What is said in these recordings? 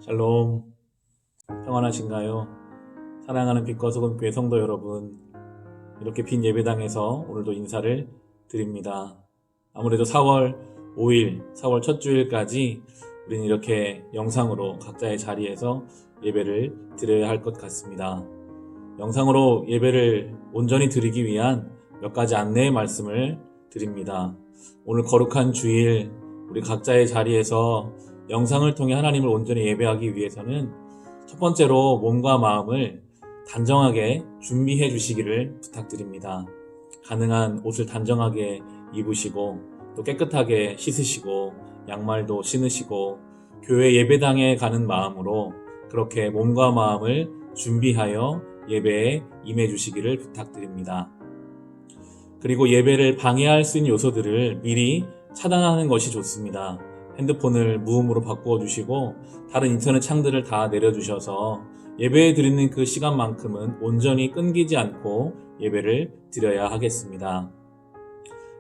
샬롬, 평안하신가요? 사랑하는 빛과 소금 교회 성도 여러분, 이렇게 빈 예배당에서 오늘도 인사를 드립니다. 아무래도 4월 5일, 4월 첫 주일까지 우리는 이렇게 영상으로 각자의 자리에서 예배를 드려야 할 것 같습니다. 영상으로 예배를 온전히 드리기 위한 몇 가지 안내의 말씀을 드립니다. 오늘 거룩한 주일, 우리 각자의 자리에서 영상을 통해 하나님을 온전히 예배하기 위해서는 첫 번째로 몸과 마음을 단정하게 준비해 주시기를 부탁드립니다. 가능한 옷을 단정하게 입으시고 또 깨끗하게 씻으시고 양말도 신으시고 교회 예배당에 가는 마음으로 그렇게 몸과 마음을 준비하여 예배에 임해 주시기를 부탁드립니다. 그리고 예배를 방해할 수 있는 요소들을 미리 차단하는 것이 좋습니다. 핸드폰을 무음으로 바꾸어 주시고 다른 인터넷 창들을 다 내려주셔서 예배에 드리는 그 시간만큼은 온전히 끊기지 않고 예배를 드려야 하겠습니다.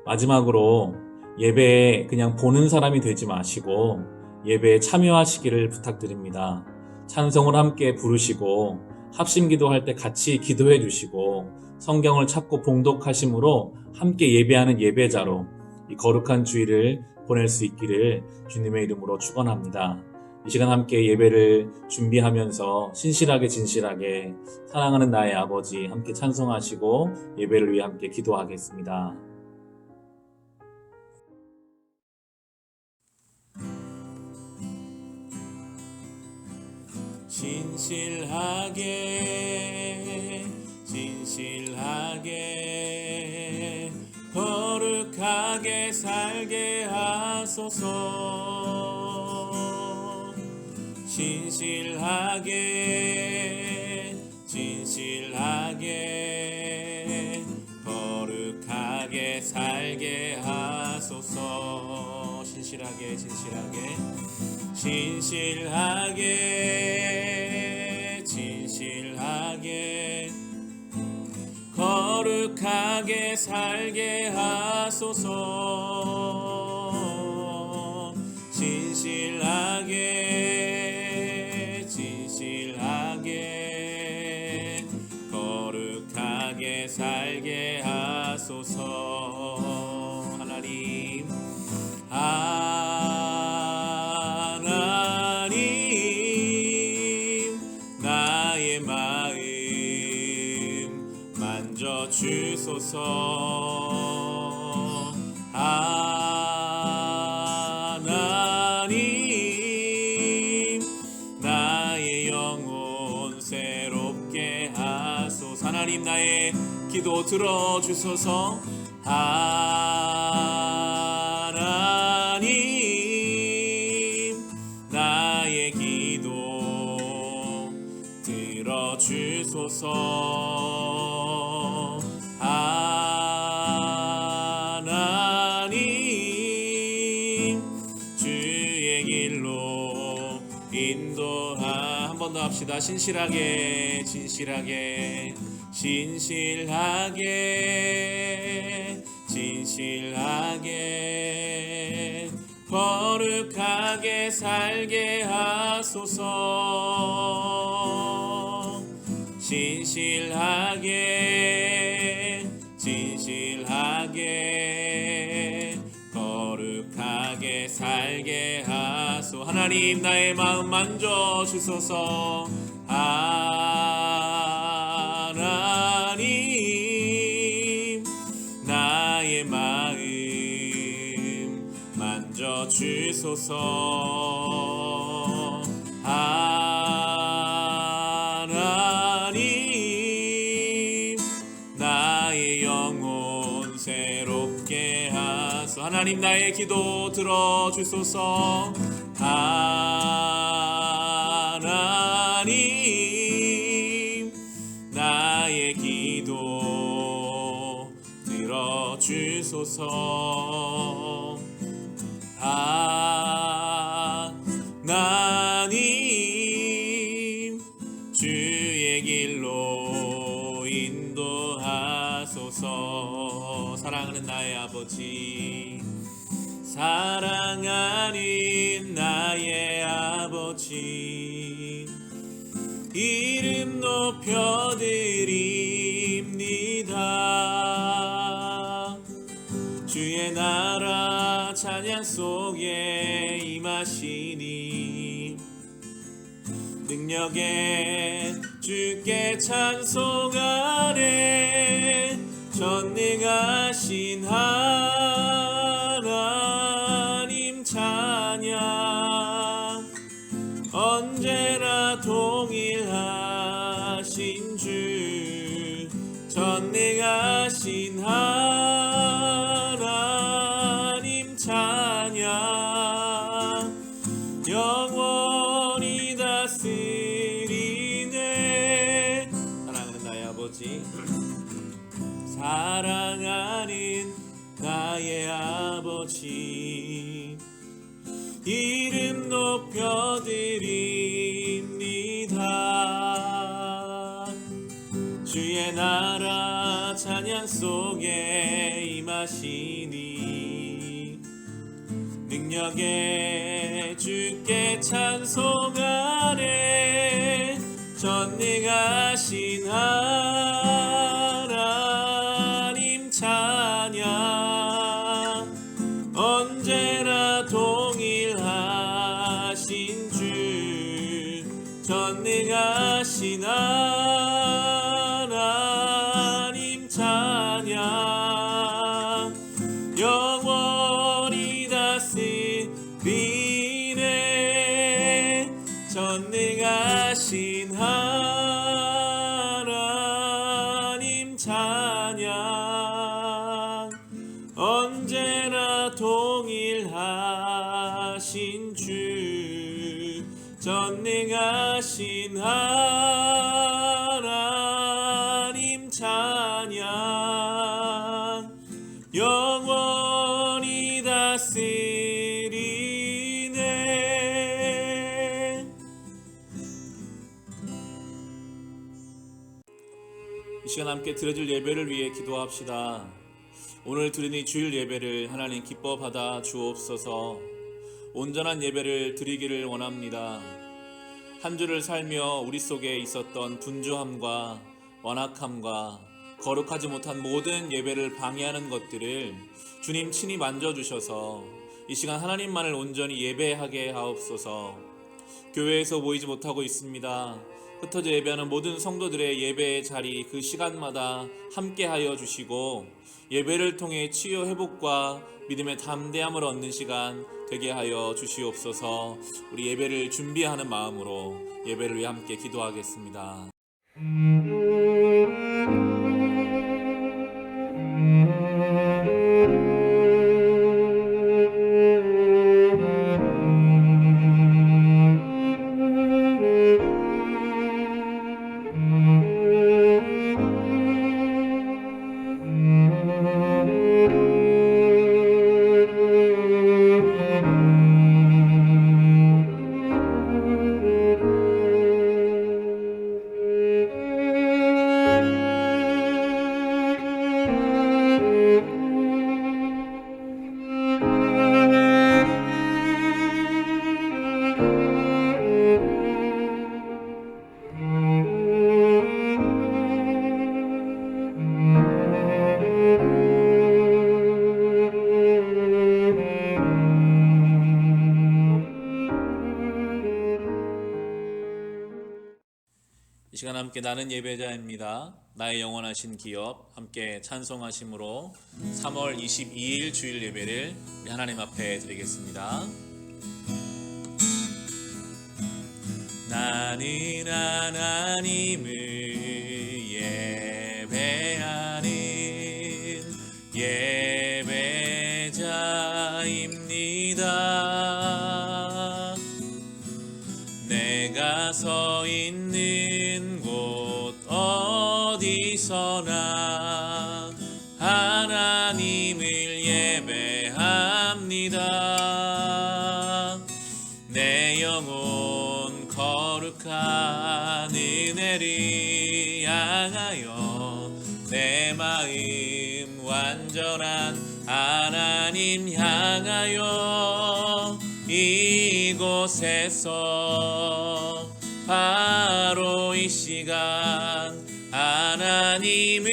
마지막으로 예배에 그냥 보는 사람이 되지 마시고 예배에 참여하시기를 부탁드립니다. 찬송을 함께 부르시고 합심기도 할 때 같이 기도해 주시고 성경을 찾고 봉독하심으로 함께 예배하는 예배자로 이 거룩한 주일을 보낼 수 있기를 주님의 이름으로 축원합니다. 이 시간 함께 예배를 준비하면서 신실하게 진실하게 사랑하는 나의 아버지 함께 찬송하시고 예배를 위해 함께 기도하겠습니다. 진실하게 거룩하게 살게 하소서. 진실하게 거룩하게 살게 하소서. 진실하게 거룩하게 살게 하소서. 진실하게 거룩하게 살게 하소서. 하나님 나의 마음 만져 주소서. 하나님 나의 영혼 새롭게 하소서. 하나님 나의 기도 들어주소서. 하나님 나의 기도 들어주소서. 하나님 주의 길로 인도하. 한 번 더 합시다. 진실하게 거룩하게 살게 하소서. 진실하게 거룩하게 살게 하소서. 하나님 나의 마음 만져 주소서. 하나님 나의 마음 만져 주소서. 하나님 나의 영혼 새롭게 하소서. 하나님 나의 기도 들어주소서. 하나님 나의 기도 들어주소서. 하나님 주의 길로 인도하소서. 사랑하는 나의 아버지, 사랑하는 나의 아버지, 이름 높여드립니다. 주의 나라 찬양 속에 임하시니 능력에 주께 찬송하네. 전능하신 하나님 찬양. 언제나 동일하신 주 전능하신 하나님 찬양. 영원히 다스리네. 사랑하는 나의 아버지, 사랑하는 나의 아버지, 이름 높여드립니다. 주의 나라 찬양 속에 임하시니 능력에 주께 찬송하네. 전능하신 하나님 찬양. 언제나 동일하신 주 전능하신 하나님 찬양. 영원히 다스리네. 전능하신 하나님 찬양. 언제나 동일하신 주 전능하신 하나님 찬양. 영원히 다스리네. 이 시간 함께 드려질 예배를 위해 기도합시다. 오늘 드리는 이 주일 예배를 하나님 기뻐 받아 주옵소서. 온전한 예배를 드리기를 원합니다. 한 주를 살며 우리 속에 있었던 분주함과 완악함과 거룩하지 못한 모든 예배를 방해하는 것들을 주님 친히 만져주셔서 이 시간 하나님만을 온전히 예배하게 하옵소서. 교회에서 모이지 못하고 있습니다. 흩어져 예배하는 모든 성도들의 예배의 자리, 그 시간마다 함께하여 주시고 예배를 통해 치유 회복과 믿음의 담대함을 얻는 시간 되게 하여 주시옵소서. 우리 예배를 준비하는 마음으로 예배를 위해 함께 기도하겠습니다. 이 시간 함께 나는 예배자입니다. 나의 영원하신 기업 함께 찬송하심으로 3월 22일 주일 예배를 하나님 앞에 드리겠습니다. 나는 하나님을 예배하는 예배자입니다. 내가 서 있는 곳 어디서나 하나님을 예배합니다. 내 영혼 거룩한 은혜를 향하여 내 마음 완전한 하나님 향하여 이곳에서 바로 바로 이 시간 하나님을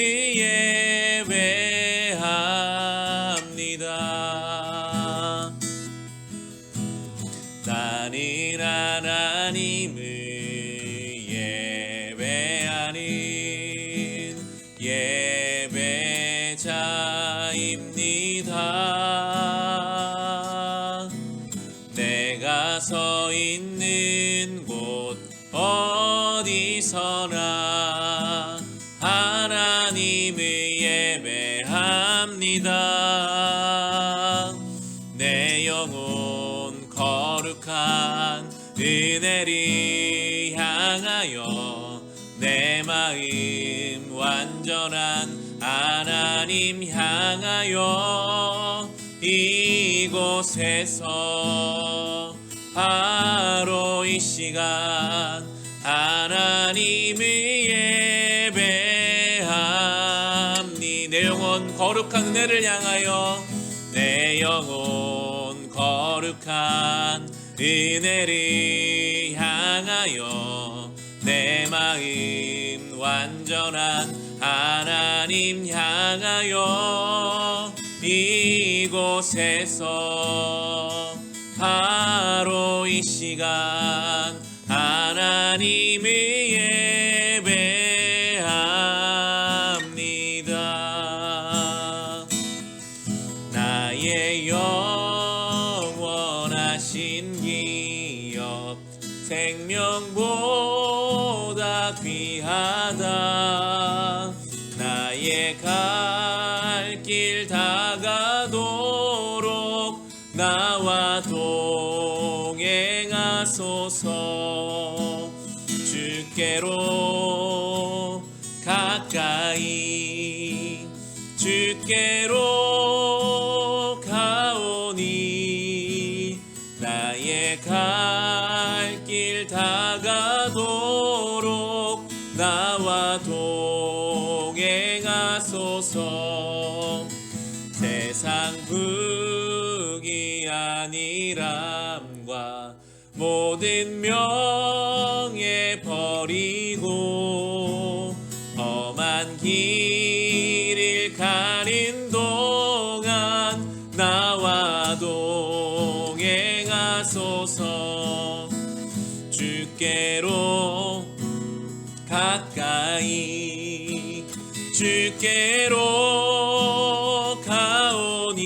예배합니다. 나는 하나님을 예배하는 예배자입니다. 내가 서 있는 곳 어디서나 하나님을 예배합니다. 내 영혼 거룩한 은혜를 향하여 내 마음 완전한 하나님 향하여 이곳에서 바로 이 시간 하나님을 예배합니. 내 영혼 거룩한 은혜를 향하여 내 영혼 거룩한 은혜를 향하여 내 마음 완전한 하나님 향하여 이곳에서 바로 이 시간 하나님을 예배합니다. 나의 영원하신 기업 생명보다 귀하다. 나의 갈 길 다가도록 나와 동행하소서. 주께로 가까이 주께로 가오니 나의 갈 길 다가도록 나와 동행하소서. 세상 부귀 아니람과 모든 명예 버리고 험한 길을 가는 동안 나와 동행하소서. 주께로 가까이 주께로 가오니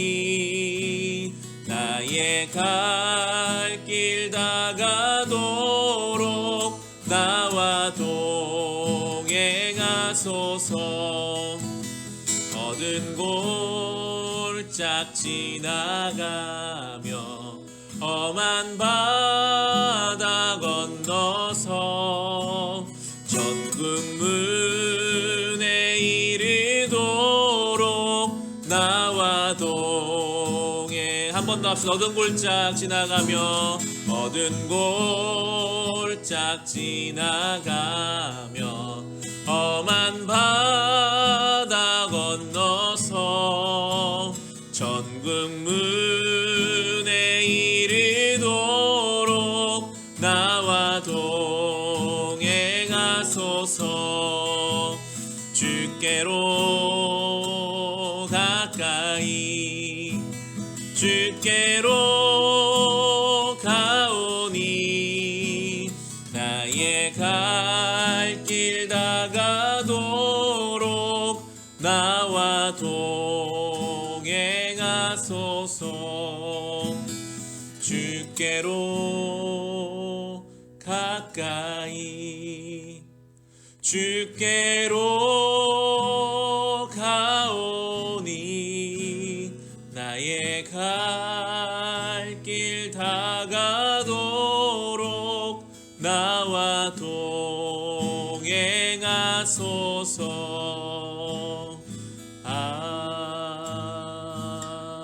나의 갈 길 다가도록 나와 동행하소서. 어두운 골짝 지나가며 험한 바다 건너서 천국 문에 이르도록 나와 동행. 한 번 더 합시다. 어두운 골짝 지나가며 어두운 골짝 지나가며 험한 바다 건너서 천국 문에 이르도록 나와 동행하소서. 주께로 가까이 주께로 가오니 나의 갈 길 다가도록 나와 동행하소서. 주께로 가까이 주께로 가오니 나의 갈 길 다가도록 나와 동행하소서.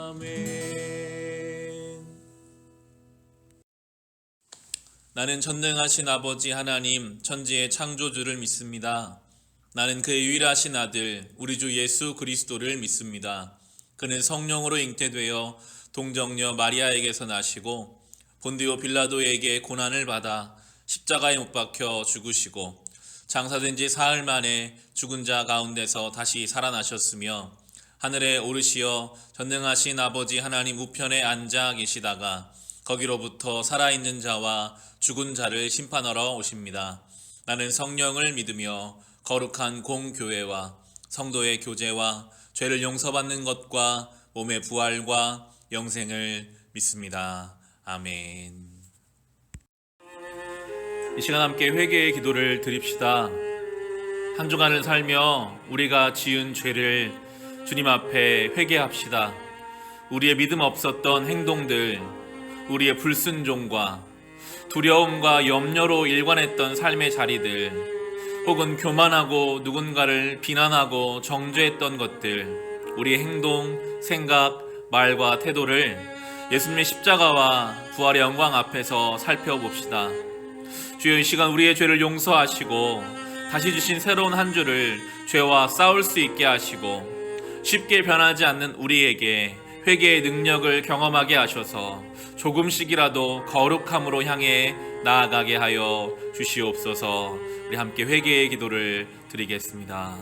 아멘. 나는 전능하신 아버지 하나님 천지의 창조주를 믿습니다. 나는 그의 유일하신 아들 우리 주 예수 그리스도를 믿습니다. 그는 성령으로 잉태되어 동정녀 마리아에게서 나시고 본디오 빌라도에게 고난을 받아 십자가에 못 박혀 죽으시고 장사된 지 사흘 만에 죽은 자 가운데서 다시 살아나셨으며 하늘에 오르시어 전능하신 아버지 하나님 우편에 앉아 계시다가 거기로부터 살아있는 자와 죽은 자를 심판하러 오십니다. 나는 성령을 믿으며 거룩한 공교회와 성도의 교제와 죄를 용서받는 것과 몸의 부활과 영생을 믿습니다. 아멘. 이 시간 함께 회개의 기도를 드립시다. 한 주간을 살며 우리가 지은 죄를 주님 앞에 회개합시다. 우리의 믿음 없었던 행동들, 우리의 불순종과 두려움과 염려로 일관했던 삶의 자리들, 혹은 교만하고 누군가를 비난하고 정죄했던 것들, 우리의 행동, 생각, 말과 태도를 예수님의 십자가와 부활의 영광 앞에서 살펴봅시다. 주여, 이 시간 우리의 죄를 용서하시고 다시 주신 새로운 한 주를 죄와 싸울 수 있게 하시고 쉽게 변하지 않는 우리에게 회개의 능력을 경험하게 하셔서 조금씩이라도 거룩함으로 향해 나아가게 하여 주시옵소서. 우리 함께 회개의 기도를 드리겠습니다.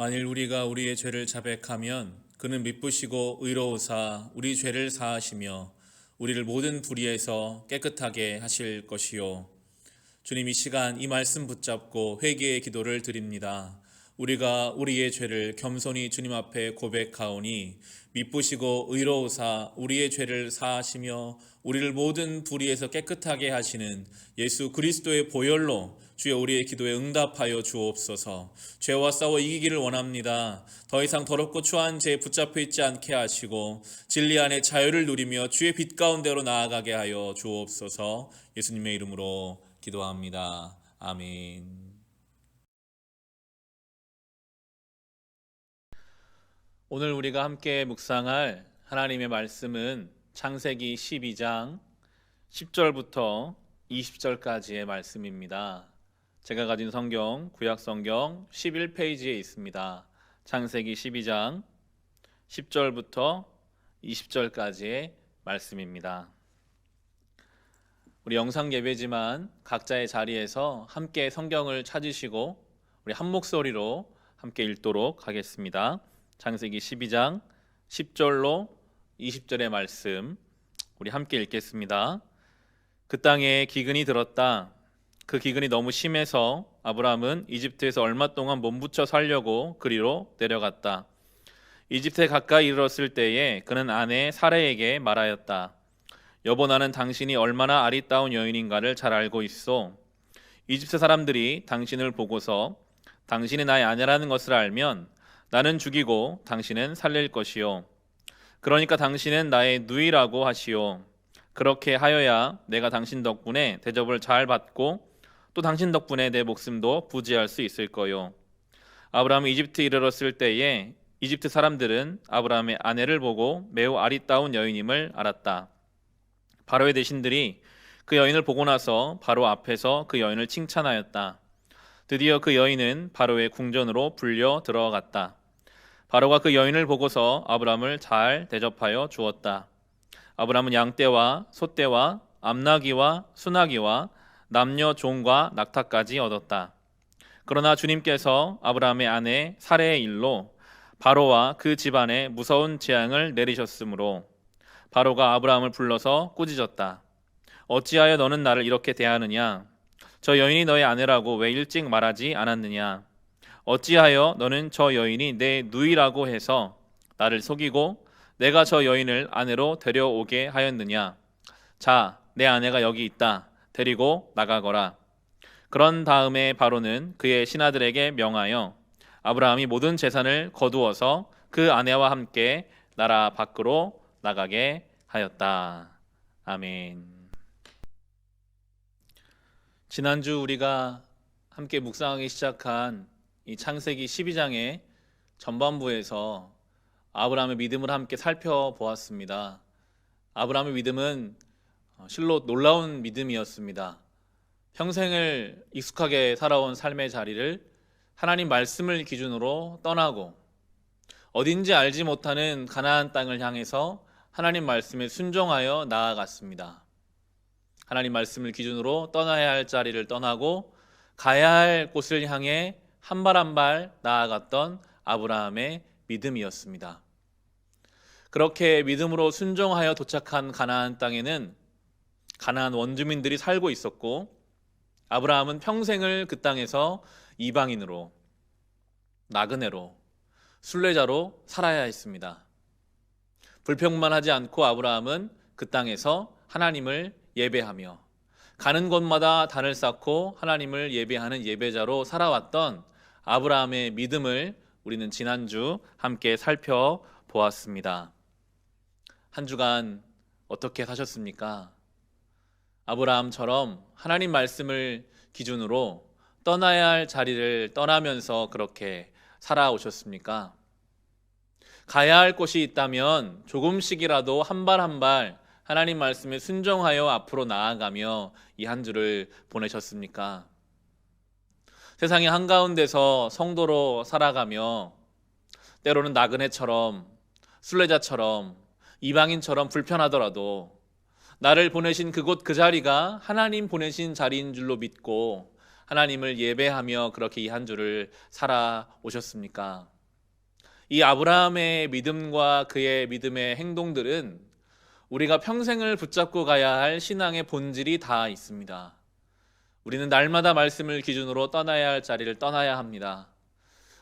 만일 우리가 우리의 죄를 자백하면 그는 미쁘시고 의로우사 우리 죄를 사하시며 우리를 모든 불의에서 깨끗하게 하실 것이요. 주님, 이 시간 이 말씀 붙잡고 회개의 기도를 드립니다. 우리가 우리의 죄를 겸손히 주님 앞에 고백하오니 미쁘시고 의로우사 우리의 죄를 사하시며 우리를 모든 불의에서 깨끗하게 하시는 예수 그리스도의 보혈로 주여 우리의 기도에 응답하여 주옵소서. 죄와 싸워 이기기를 원합니다. 더 이상 더럽고 추한 죄에 붙잡혀 있지 않게 하시고 진리 안에 자유를 누리며 주의 빛 가운데로 나아가게 하여 주옵소서. 예수님의 이름으로 기도합니다. 아멘. 오늘 우리가 함께 묵상할 하나님의 말씀은 창세기 12장 10절부터 20절까지의 말씀입니다. 제가 가진 성경, 구약성경 11페이지에 있습니다. 창세기 12장 10절부터 20절까지의 말씀입니다. 우리 영상 예배지만 각자의 자리에서 함께 성경을 찾으시고 우리 한 목소리로 함께 읽도록 하겠습니다. 창세기 12장 10절로 20절의 말씀 우리 함께 읽겠습니다. 그 땅에 기근이 들었다. 그 기근이 너무 심해서 아브라함은 이집트에서 얼마 동안 몸부쳐 살려고 그리로 내려갔다. 이집트에 가까이 이르렀을 때에 그는 아내 사레에게 말하였다. 여보, 나는 당신이 얼마나 아리따운 여인인가를 잘 알고 있어. 이집트 사람들이 당신을 보고서 당신이 나의 아내라는 것을 알면 나는 죽이고 당신은 살릴 것이요. 그러니까 당신은 나의 누이라고 하시오. 그렇게 하여야 내가 당신 덕분에 대접을 잘 받고 또 당신 덕분에 내 목숨도 부지할 수 있을 거요. 아브라함이 이집트에 이르렀을 때에 이집트 사람들은 아브라함의 아내를 보고 매우 아리따운 여인임을 알았다. 바로의 대신들이 그 여인을 보고 나서 바로 앞에서 그 여인을 칭찬하였다. 드디어 그 여인은 바로의 궁전으로 불려 들어갔다. 바로가 그 여인을 보고서 아브라함을 잘 대접하여 주었다. 아브라함은 양떼와 소떼와 암나귀와 수나귀와 남녀 종과 낙타까지 얻었다. 그러나 주님께서 아브라함의 아내 사레의 일로 바로와 그 집안에 무서운 재앙을 내리셨으므로 바로가 아브라함을 불러서 꾸짖었다. 어찌하여 너는 나를 이렇게 대하느냐? 저 여인이 너의 아내라고 왜 일찍 말하지 않았느냐? 어찌하여 너는 저 여인이 내 누이라고 해서 나를 속이고 내가 저 여인을 아내로 데려오게 하였느냐? 자, 내 아내가 여기 있다. 데리고 나가거라. 그런 다음에 바로는 그의 신하들에게 명하여 아브라함이 모든 재산을 거두어서 그 아내와 함께 나라 밖으로 나가게 하였다. 아멘. 지난주 우리가 함께 묵상하기 시작한 이 창세기 12장의 전반부에서 아브라함의 믿음을 함께 살펴보았습니다. 아브라함의 믿음은 실로 놀라운 믿음이었습니다. 평생을 익숙하게 살아온 삶의 자리를 하나님 말씀을 기준으로 떠나고 어딘지 알지 못하는 가나안 땅을 향해서 하나님 말씀에 순종하여 나아갔습니다. 하나님 말씀을 기준으로 떠나야 할 자리를 떠나고 가야 할 곳을 향해 한 발 한 발 나아갔던 아브라함의 믿음이었습니다. 그렇게 믿음으로 순종하여 도착한 가나안 땅에는 가나안 원주민들이 살고 있었고 아브라함은 평생을 그 땅에서 이방인으로, 나그네로, 순례자로 살아야 했습니다. 불평만 하지 않고 아브라함은 그 땅에서 하나님을 예배하며 가는 곳마다 단을 쌓고 하나님을 예배하는 예배자로 살아왔던 아브라함의 믿음을 우리는 지난주 함께 살펴보았습니다. 한 주간 어떻게 사셨습니까? 아브라함처럼 하나님 말씀을 기준으로 떠나야 할 자리를 떠나면서 그렇게 살아오셨습니까? 가야 할 곳이 있다면 조금씩이라도 한 발 한 발 하나님 말씀에 순종하여 앞으로 나아가며 이 한 주를 보내셨습니까? 세상의 한가운데서 성도로 살아가며 때로는 나그네처럼 순례자처럼 이방인처럼 불편하더라도 나를 보내신 그곳 그 자리가 하나님 보내신 자리인 줄로 믿고 하나님을 예배하며 그렇게 이 한 주를 살아오셨습니까? 이 아브라함의 믿음과 그의 믿음의 행동들은 우리가 평생을 붙잡고 가야 할 신앙의 본질이 다 있습니다. 우리는 날마다 말씀을 기준으로 떠나야 할 자리를 떠나야 합니다.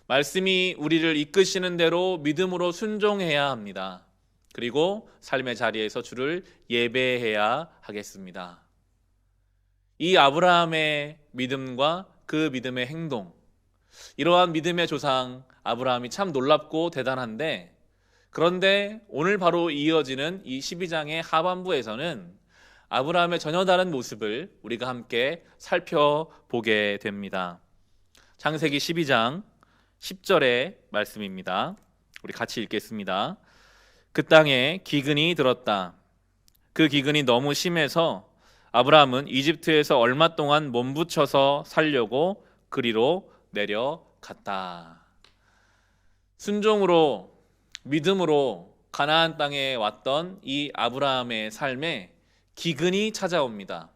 말씀이 우리를 이끄시는 대로 믿음으로 순종해야 합니다. 그리고 삶의 자리에서 주를 예배해야 하겠습니다. 이 아브라함의 믿음과 그 믿음의 행동, 이러한 믿음의 조상 아브라함이 참 놀랍고 대단한데, 그런데 오늘 바로 이어지는 이 12장의 하반부에서는 아브라함의 전혀 다른 모습을 우리가 함께 살펴보게 됩니다. 창세기 12장 10절의 말씀입니다. 우리 같이 읽겠습니다. 그 땅에 기근이 들었다. 그 기근이 너무 심해서 아브라함은 이집트에서 얼마 동안 몸부쳐서 살려고 그리로 내려갔다. 순종으로 믿음으로 가나안 땅에 왔던 이 아브라함의 삶에 기근이 찾아옵니다.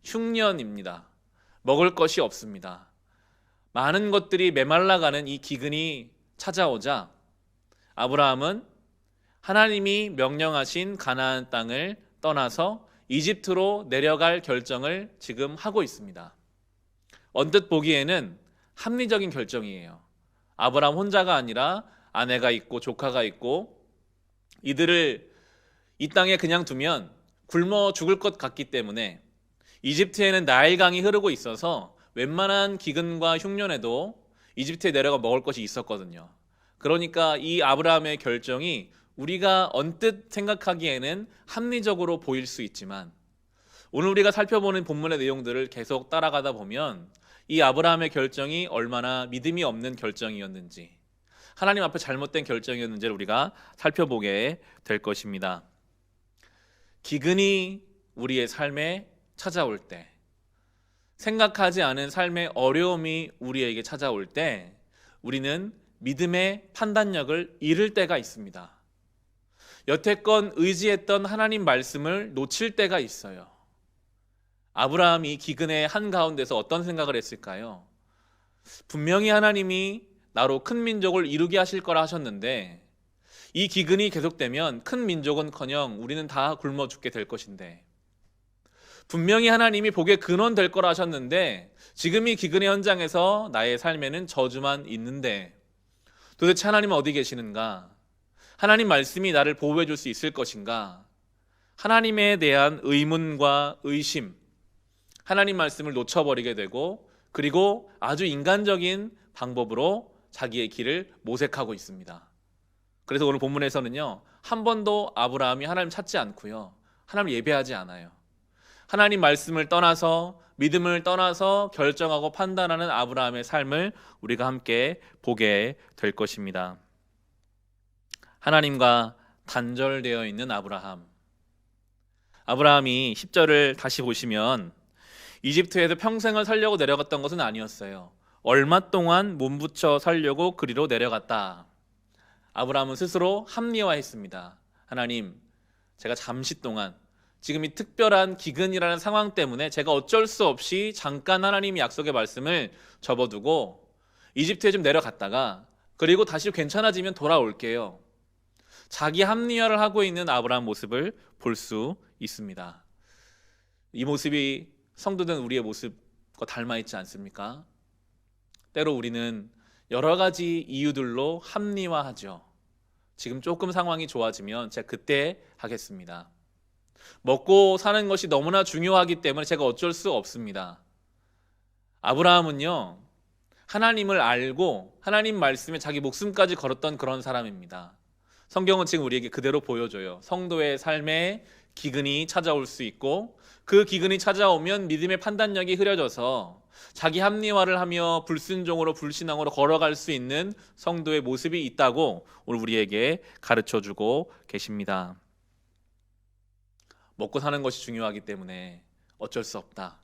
흉년입니다. 먹을 것이 없습니다. 많은 것들이 메말라가는 이 기근이 찾아오자 아브라함은 하나님이 명령하신 가나안 땅을 떠나서 이집트로 내려갈 결정을 지금 하고 있습니다. 언뜻 보기에는 합리적인 결정이에요. 아브라함 혼자가 아니라 아내가 있고 조카가 있고 이들을 이 땅에 그냥 두면 굶어 죽을 것 같기 때문에 이집트에는 나일강이 흐르고 있어서 웬만한 기근과 흉년에도 이집트에 내려가 먹을 것이 있었거든요. 그러니까 이 아브라함의 결정이 우리가 언뜻 생각하기에는 합리적으로 보일 수 있지만 오늘 우리가 살펴보는 본문의 내용들을 계속 따라가다 보면 이 아브라함의 결정이 얼마나 믿음이 없는 결정이었는지, 하나님 앞에 잘못된 결정이었는지를 우리가 살펴보게 될 것입니다. 기근이 우리의 삶에 찾아올 때, 생각하지 않은 삶의 어려움이 우리에게 찾아올 때 우리는 믿음의 판단력을 잃을 때가 있습니다. 여태껏 의지했던 하나님 말씀을 놓칠 때가 있어요. 아브라함이 기근의 한가운데서 어떤 생각을 했을까요? 분명히 하나님이 나로 큰 민족을 이루게 하실 거라 하셨는데 이 기근이 계속되면 큰 민족은커녕 우리는 다 굶어 죽게 될 것인데, 분명히 하나님이 복의 근원 될 거라 하셨는데 지금 이 기근의 현장에서 나의 삶에는 저주만 있는데 도대체 하나님은 어디 계시는가? 하나님 말씀이 나를 보호해 줄 수 있을 것인가? 하나님에 대한 의문과 의심, 하나님 말씀을 놓쳐버리게 되고 그리고 아주 인간적인 방법으로 자기의 길을 모색하고 있습니다. 그래서 오늘 본문에서는요, 한 번도 아브라함이 하나님 찾지 않고요, 하나님을 예배하지 않아요. 하나님 말씀을 떠나서, 믿음을 떠나서 결정하고 판단하는 아브라함의 삶을 우리가 함께 보게 될 것입니다. 하나님과 단절되어 있는 아브라함이 10절을 다시 보시면 이집트에서 평생을 살려고 내려갔던 것은 아니었어요. 얼마 동안 몸부쳐 살려고 그리로 내려갔다. 아브라함은 스스로 합리화했습니다. 하나님, 제가 잠시 동안 지금 이 특별한 기근이라는 상황 때문에 제가 어쩔 수 없이 잠깐 하나님의 약속의 말씀을 접어두고 이집트에 좀 내려갔다가 그리고 다시 괜찮아지면 돌아올게요. 자기 합리화를 하고 있는 아브라함 모습을 볼 수 있습니다. 이 모습이 성도된 우리의 모습과 닮아 있지 않습니까? 때로 우리는 여러 가지 이유들로 합리화하죠. 지금 조금 상황이 좋아지면 제가 그때 하겠습니다. 먹고 사는 것이 너무나 중요하기 때문에 제가 어쩔 수 없습니다. 아브라함은요, 하나님을 알고 하나님 말씀에 자기 목숨까지 걸었던 그런 사람입니다. 성경은 지금 우리에게 그대로 보여줘요. 성도의 삶에 기근이 찾아올 수 있고 그 기근이 찾아오면 믿음의 판단력이 흐려져서 자기 합리화를 하며 불순종으로 불신앙으로 걸어갈 수 있는 성도의 모습이 있다고 오늘 우리에게 가르쳐주고 계십니다. 먹고 사는 것이 중요하기 때문에 어쩔 수 없다.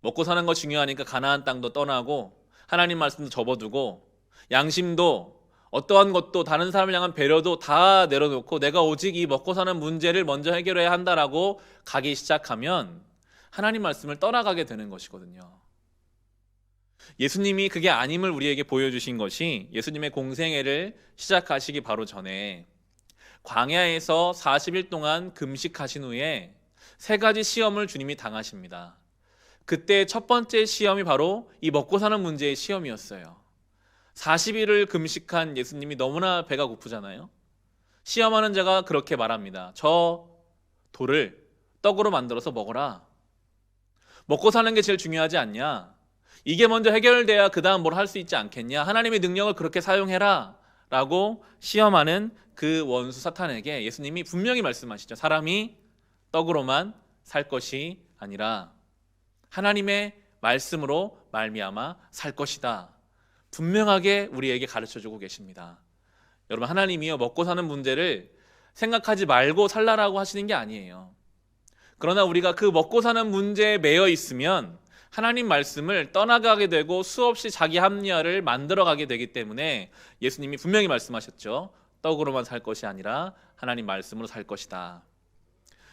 먹고 사는 거 중요하니까 가나안 땅도 떠나고 하나님 말씀도 접어두고 양심도 어떠한 것도 다른 사람을 향한 배려도 다 내려놓고 내가 오직 이 먹고 사는 문제를 먼저 해결해야 한다라고 가기 시작하면 하나님 말씀을 떠나가게 되는 것이거든요. 예수님이 그게 아님을 우리에게 보여주신 것이 예수님의 공생애를 시작하시기 바로 전에 광야에서 40일 동안 금식하신 후에 세 가지 시험을 주님이 당하십니다. 그때 첫 번째 시험이 바로 이 먹고 사는 문제의 시험이었어요. 40일을 금식한 예수님이 너무나 배가 고프잖아요. 시험하는 자가 그렇게 말합니다. 저 돌을 떡으로 만들어서 먹어라. 먹고 사는 게 제일 중요하지 않냐? 이게 먼저 해결돼야 그 다음 뭘 할 수 있지 않겠냐? 하나님의 능력을 그렇게 사용해라 라고 시험하는 그 원수 사탄에게 예수님이 분명히 말씀하시죠. 사람이 떡으로만 살 것이 아니라 하나님의 말씀으로 말미암아 살 것이다. 분명하게 우리에게 가르쳐주고 계십니다. 여러분, 하나님이요, 먹고 사는 문제를 생각하지 말고 살라라고 하시는 게 아니에요. 그러나 우리가 그 먹고 사는 문제에 매여 있으면 하나님 말씀을 떠나가게 되고 수없이 자기 합리화를 만들어가게 되기 때문에 예수님이 분명히 말씀하셨죠. 떡으로만 살 것이 아니라 하나님 말씀으로 살 것이다.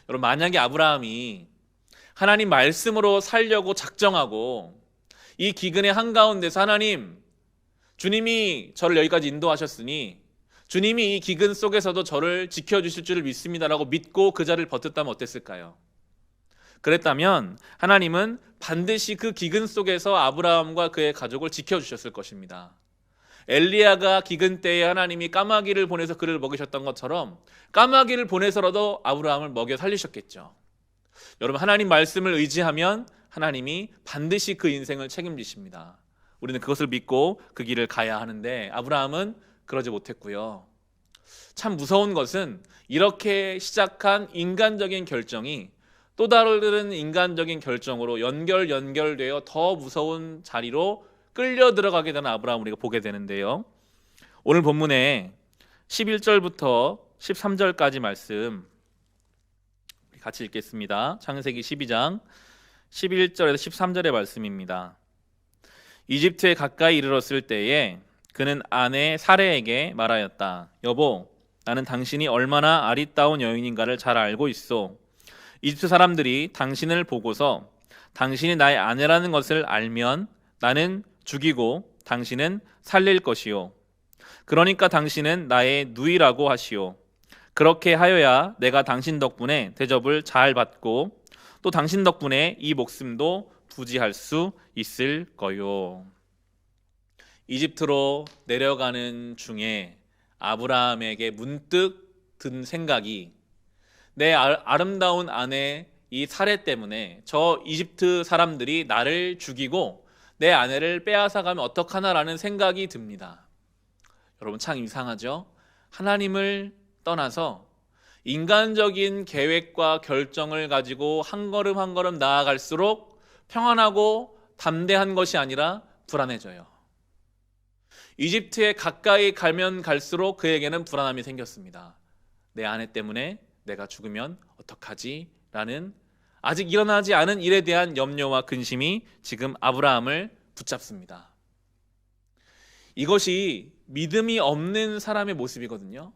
여러분, 만약에 아브라함이 하나님 말씀으로 살려고 작정하고 이 기근의 한가운데서 하나님, 주님이 저를 여기까지 인도하셨으니 주님이 이 기근 속에서도 저를 지켜주실 줄을 믿습니다라고 믿고 그 자리를 버텼다면 어땠을까요? 그랬다면 하나님은 반드시 그 기근 속에서 아브라함과 그의 가족을 지켜주셨을 것입니다. 엘리야가 기근 때에 하나님이 까마귀를 보내서 그를 먹이셨던 것처럼 까마귀를 보내서라도 아브라함을 먹여 살리셨겠죠. 여러분, 하나님 말씀을 의지하면 하나님이 반드시 그 인생을 책임지십니다. 우리는 그것을 믿고 그 길을 가야 하는데 아브라함은 그러지 못했고요. 참 무서운 것은 이렇게 시작한 인간적인 결정이 또 다른 인간적인 결정으로 연결되어 더 무서운 자리로 끌려 들어가게 되는 아브라함을 우리가 보게 되는데요. 오늘 본문에 11절부터 13절까지 말씀 같이 읽겠습니다. 창세기 12장 11절에서 13절의 말씀입니다. 이집트에 가까이 이르렀을 때에 그는 아내 사레에게 말하였다. 여보, 나는 당신이 얼마나 아리따운 여인인가를 잘 알고 있어. 이집트 사람들이 당신을 보고서 당신이 나의 아내라는 것을 알면 나는 죽이고 당신은 살릴 것이요. 그러니까 당신은 나의 누이라고 하시오. 그렇게 하여야 내가 당신 덕분에 대접을 잘 받고 또 당신 덕분에 이 목숨도 부지할 수 있을 거요. 이집트로 내려가는 중에 아브라함에게 문득 든 생각이 내 아름다운 아내 이 사례 때문에 저 이집트 사람들이 나를 죽이고 내 아내를 빼앗아가면 어떡하나라는 생각이 듭니다. 여러분, 참 이상하죠? 하나님을 떠나서 인간적인 계획과 결정을 가지고 한 걸음 한 걸음 나아갈수록 평안하고 담대한 것이 아니라 불안해져요. 이집트에 가까이 가면 갈수록 그에게는 불안함이 생겼습니다. 내 아내 때문에 내가 죽으면 어떡하지? 라는 아직 일어나지 않은 일에 대한 염려와 근심이 지금 아브라함을 붙잡습니다. 이것이 믿음이 없는 사람의 모습이거든요.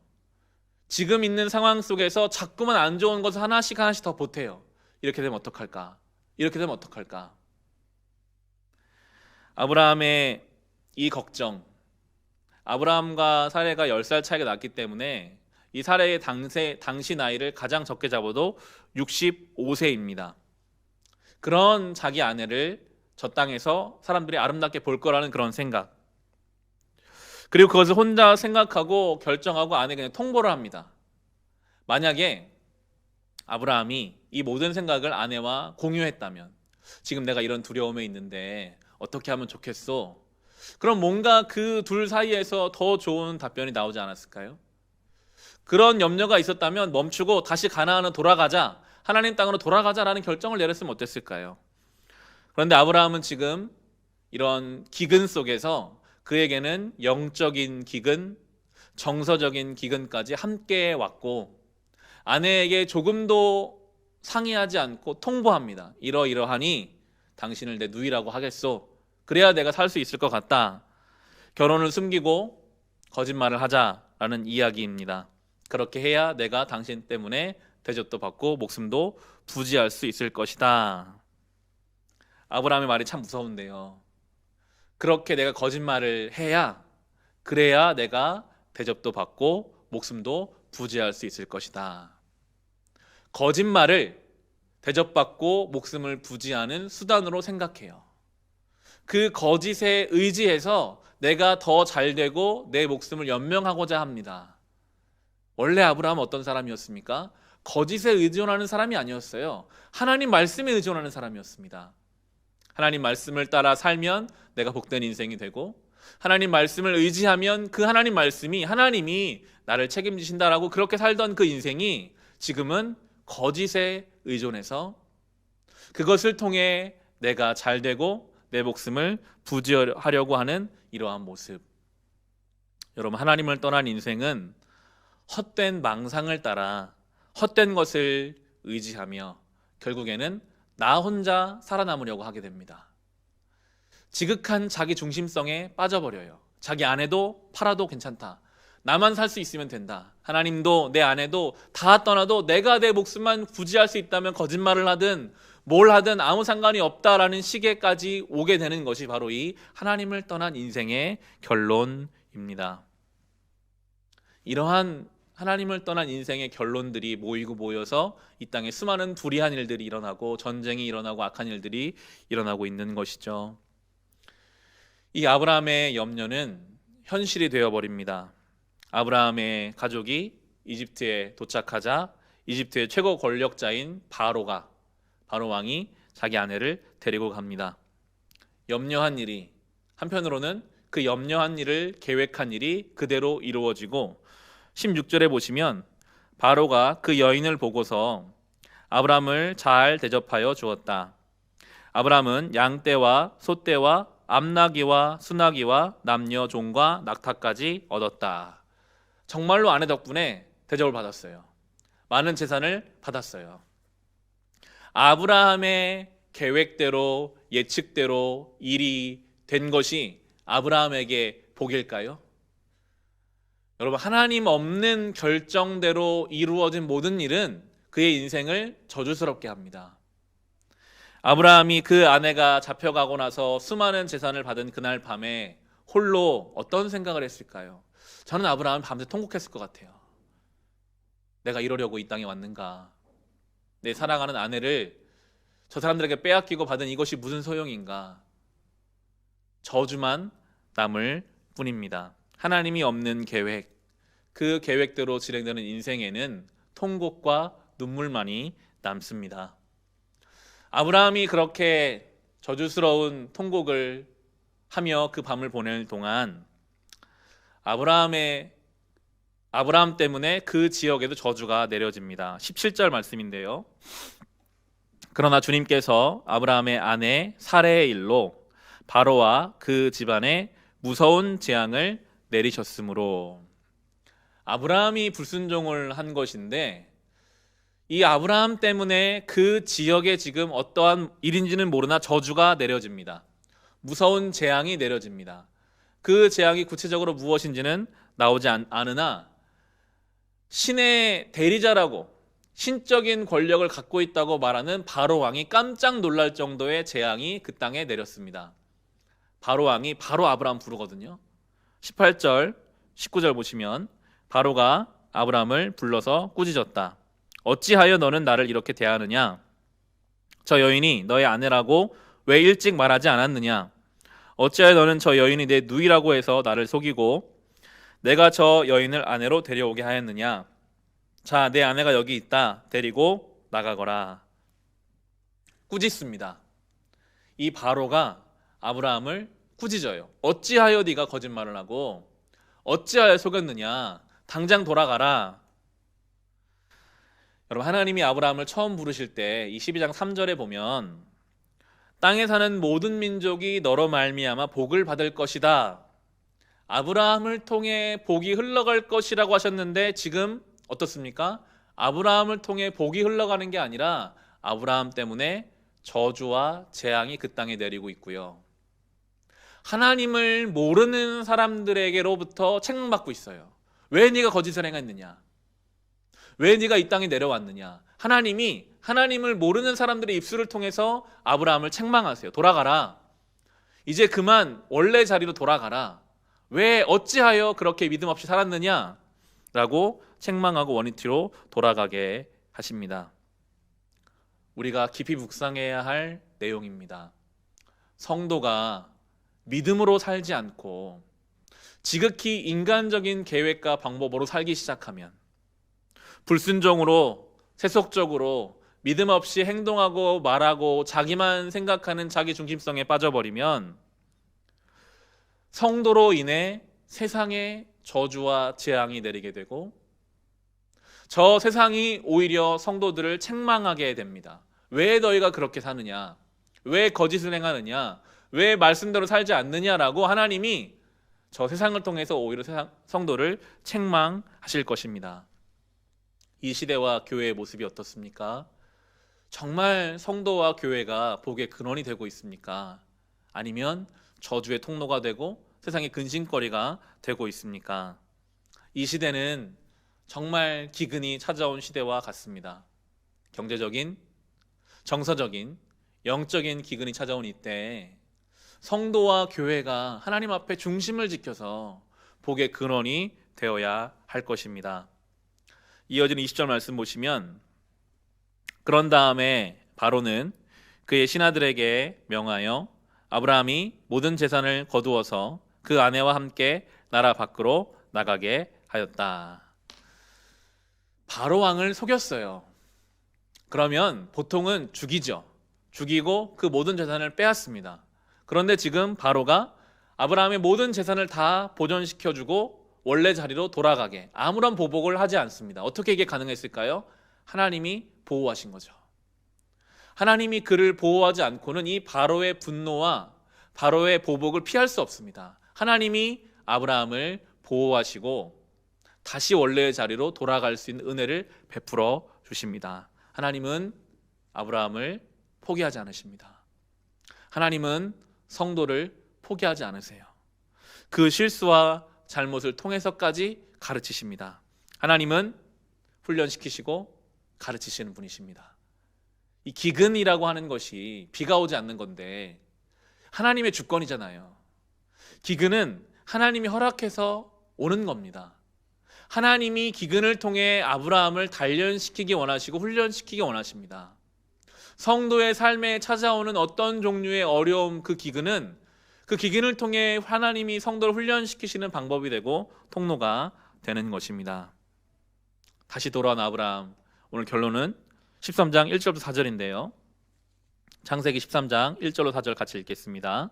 지금 있는 상황 속에서 자꾸만 안 좋은 것을 하나씩 더 보태요. 이렇게 되면 어떡할까? 이렇게 되면 어떡할까? 아브라함의 이 걱정, 아브라함과 사레가 10살 차이가 났기 때문에 이 사레의 당시 나이를 가장 적게 잡아도 65세입니다. 그런 자기 아내를 저 땅에서 사람들이 아름답게 볼 거라는 그런 생각, 그리고 그것을 혼자 생각하고 결정하고 아내에게 그냥 통보를 합니다. 만약에 아브라함이 이 모든 생각을 아내와 공유했다면, 지금 내가 이런 두려움에 있는데 어떻게 하면 좋겠소? 그럼 뭔가 그 둘 사이에서 더 좋은 답변이 나오지 않았을까요? 그런 염려가 있었다면 멈추고 다시 가나안으로 돌아가자, 하나님 땅으로 돌아가자라는 결정을 내렸으면 어땠을까요? 그런데 아브라함은 지금 이런 기근 속에서 그에게는 영적인 기근, 정서적인 기근까지 함께 왔고 아내에게 조금도 상의하지 않고 통보합니다. 이러이러하니 당신을 내 누이라고 하겠소. 그래야 내가 살 수 있을 것 같다. 결혼을 숨기고 거짓말을 하자라는 이야기입니다. 그렇게 해야 내가 당신 때문에 대접도 받고 목숨도 부지할 수 있을 것이다. 아브라함의 말이 참 무서운데요. 그렇게 내가 거짓말을 해야, 그래야 내가 대접도 받고 목숨도 부지할 수 있을 것이다. 거짓말을 대접받고 목숨을 부지하는 수단으로 생각해요. 그 거짓에 의지해서 내가 더 잘되고 내 목숨을 연명하고자 합니다. 원래 아브라함은 어떤 사람이었습니까? 거짓에 의존하는 사람이 아니었어요. 하나님 말씀에 의존하는 사람이었습니다. 하나님 말씀을 따라 살면 내가 복된 인생이 되고, 하나님 말씀을 의지하면 그 하나님 말씀이, 하나님이 나를 책임지신다라고 그렇게 살던 그 인생이 지금은 거짓에 의존해서 그것을 통해 내가 잘되고 내 목숨을 부지하려고 하는 이러한 모습. 여러분, 하나님을 떠난 인생은 헛된 망상을 따라 헛된 것을 의지하며 결국에는 나 혼자 살아남으려고 하게 됩니다. 지극한 자기 중심성에 빠져버려요. 자기 아내도 팔아도 괜찮다. 나만 살 수 있으면 된다. 하나님도 내 아내도 다 떠나도 내가 내 목숨만 부지할 수 있다면 거짓말을 하든 뭘 하든 아무 상관이 없다라는 시계까지 오게 되는 것이 바로 이 하나님을 떠난 인생의 결론입니다. 이러한 하나님을 떠난 인생의 결론들이 모이고 모여서 이 땅에 수많은 불의한 일들이 일어나고 전쟁이 일어나고 악한 일들이 일어나고 있는 것이죠. 이 아브라함의 염려는 현실이 되어버립니다. 아브라함의 가족이 이집트에 도착하자 이집트의 최고 권력자인 바로 왕이 자기 아내를 데리고 갑니다. 염려한 일이, 한편으로는 그 염려한 일을 계획한 일이 그대로 이루어지고 16절에 보시면 바로가 그 여인을 보고서 아브라함을 잘 대접하여 주었다. 아브라함은 양떼와 소떼와 암나귀와 수나귀와 남녀 종과 낙타까지 얻었다. 정말로 아내 덕분에 대접을 받았어요. 많은 재산을 받았어요. 아브라함의 계획대로 예측대로 일이 된 것이 아브라함에게 복일까요? 여러분, 하나님 없는 결정대로 이루어진 모든 일은 그의 인생을 저주스럽게 합니다. 아브라함이 그 아내가 잡혀가고 나서 수많은 재산을 받은 그날 밤에 홀로 어떤 생각을 했을까요? 저는 아브라함은 밤새 통곡했을 것 같아요. 내가 이러려고 이 땅에 왔는가? 내 사랑하는 아내를 저 사람들에게 빼앗기고 받은 이것이 무슨 소용인가? 저주만 남을 뿐입니다. 하나님이 없는 계획, 그 계획대로 진행되는 인생에는 통곡과 눈물만이 남습니다. 아브라함이 그렇게 저주스러운 통곡을 하며 그 밤을 보낼 동안 아브라함 때문에 그 지역에도 저주가 내려집니다. 17절 말씀인데요. 그러나 주님께서 아브라함의 아내 사레의 일로 바로와 그 집안에 무서운 재앙을 내리셨으므로, 아브라함이 불순종을 한 것인데 이 아브라함 때문에 그 지역에 지금 어떠한 일인지는 모르나 저주가 내려집니다. 무서운 재앙이 내려집니다. 그 재앙이 구체적으로 무엇인지는 나오지 않으나 신의 대리자라고 신적인 권력을 갖고 있다고 말하는 바로 왕이 깜짝 놀랄 정도의 재앙이 그 땅에 내렸습니다. 바로 왕이 바로 아브라함 부르거든요. 18절, 19절 보시면 바로가 아브라함을 불러서 꾸짖었다. 어찌하여 너는 나를 이렇게 대하느냐? 저 여인이 너의 아내라고 왜 일찍 말하지 않았느냐? 어찌하여 너는 저 여인이 내 누이라고 해서 나를 속이고 내가 저 여인을 아내로 데려오게 하였느냐? 자, 내 아내가 여기 있다. 데리고 나가거라. 꾸짖습니다. 이 바로가 아브라함을 꾸짖어요. 어찌하여 네가 거짓말을 하고 어찌하여 속였느냐? 당장 돌아가라. 여러분, 하나님이 아브라함을 처음 부르실 때 이 12장 3절에 보면 땅에 사는 모든 민족이 너로 말미암아 복을 받을 것이다. 아브라함을 통해 복이 흘러갈 것이라고 하셨는데 지금 어떻습니까? 아브라함을 통해 복이 흘러가는 게 아니라 아브라함 때문에 저주와 재앙이 그 땅에 내리고 있고요. 하나님을 모르는 사람들에게로부터 책망받고 있어요. 왜 네가 거짓을 행했느냐? 왜 네가 이 땅에 내려왔느냐? 하나님이 하나님을 모르는 사람들의 입술을 통해서 아브라함을 책망하세요. 돌아가라. 이제 그만 원래 자리로 돌아가라. 왜 어찌하여 그렇게 믿음 없이 살았느냐? 라고 책망하고 원위치로 돌아가게 하십니다. 우리가 깊이 묵상해야 할 내용입니다. 성도가 믿음으로 살지 않고 지극히 인간적인 계획과 방법으로 살기 시작하면, 불순종으로 세속적으로 믿음 없이 행동하고 말하고 자기만 생각하는 자기 중심성에 빠져버리면 성도로 인해 세상에 저주와 재앙이 내리게 되고 저 세상이 오히려 성도들을 책망하게 됩니다. 왜 너희가 그렇게 사느냐? 왜 거짓을 행하느냐? 왜 말씀대로 살지 않느냐라고 하나님이 저 세상을 통해서 오히려 성도를 책망하실 것입니다. 이 시대와 교회의 모습이 어떻습니까? 정말 성도와 교회가 복의 근원이 되고 있습니까? 아니면 저주의 통로가 되고 세상의 근심거리가 되고 있습니까? 이 시대는 정말 기근이 찾아온 시대와 같습니다. 경제적인, 정서적인 영적인 기근이 찾아온 이때 성도와 교회가 하나님 앞에 중심을 지켜서 복의 근원이 되어야 할 것입니다. 이어지는 20절 말씀 보시면 그런 다음에 바로는 그의 신하들에게 명하여 아브라함이 모든 재산을 거두어서 그 아내와 함께 나라 밖으로 나가게 하였다. 바로 왕을 속였어요. 그러면 보통은 죽이죠. 죽이고 그 모든 재산을 빼앗습니다. 그런데 지금 바로가 아브라함의 모든 재산을 다 보존시켜주고 원래 자리로 돌아가게 아무런 보복을 하지 않습니다. 어떻게 이게 가능했을까요? 하나님이 보호하신 거죠. 하나님이 그를 보호하지 않고는 이 바로의 분노와 바로의 보복을 피할 수 없습니다. 하나님이 아브라함을 보호하시고 다시 원래의 자리로 돌아갈 수 있는 은혜를 베풀어 주십니다. 하나님은 아브라함을 포기하지 않으십니다. 하나님은 성도를 포기하지 않으세요. 그 실수와 잘못을 통해서까지 가르치십니다. 하나님은 훈련시키시고 가르치시는 분이십니다. 이 기근이라고 하는 것이 비가 오지 않는 건데 하나님의 주권이잖아요. 기근은 하나님이 허락해서 오는 겁니다. 하나님이 기근을 통해 아브라함을 단련시키기 원하시고 훈련시키기 원하십니다. 성도의 삶에 찾아오는 어떤 종류의 어려움, 그 기근을 통해 하나님이 성도를 훈련시키시는 방법이 되고 통로가 되는 것입니다. 다시 돌아온 아브라함, 오늘 결론은 13장 1절부터 4절인데요. 창세기 13장 1절로 4절 같이 읽겠습니다.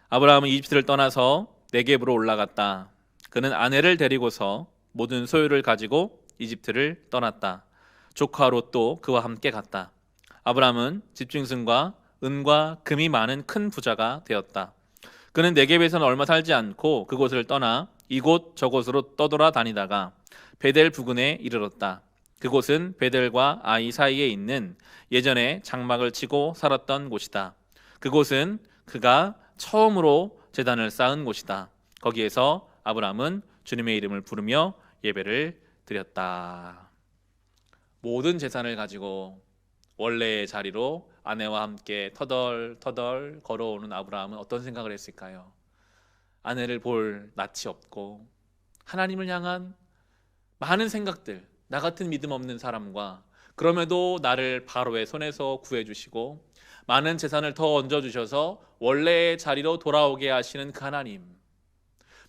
아브라함은 이집트를 떠나서 네겝으로 올라갔다. 그는 아내를 데리고서 모든 소유를 가지고 이집트를 떠났다. 조카 롯도 그와 함께 갔다. 아브라함은 집중승과 은과 금이 많은 큰 부자가 되었다. 그는 네겝에서는 얼마 살지 않고 그곳을 떠나 이곳 저곳으로 떠돌아 다니다가 베델 부근에 이르렀다. 그곳은 베델과 아이 사이에 있는 예전에 장막을 치고 살았던 곳이다. 그곳은 그가 처음으로 제단을 쌓은 곳이다. 거기에서 아브라함은 주님의 이름을 부르며 예배를 드렸다. 모든 재산을 가지고 원래의 자리로 아내와 함께 터덜터덜 걸어오는 아브라함은 어떤 생각을 했을까요? 아내를 볼 낯이 없고 하나님을 향한 많은 생각들, 나 같은 믿음 없는 사람과 그럼에도 나를 바로의 손에서 구해주시고 많은 재산을 더 얹어주셔서 원래의 자리로 돌아오게 하시는 그 하나님,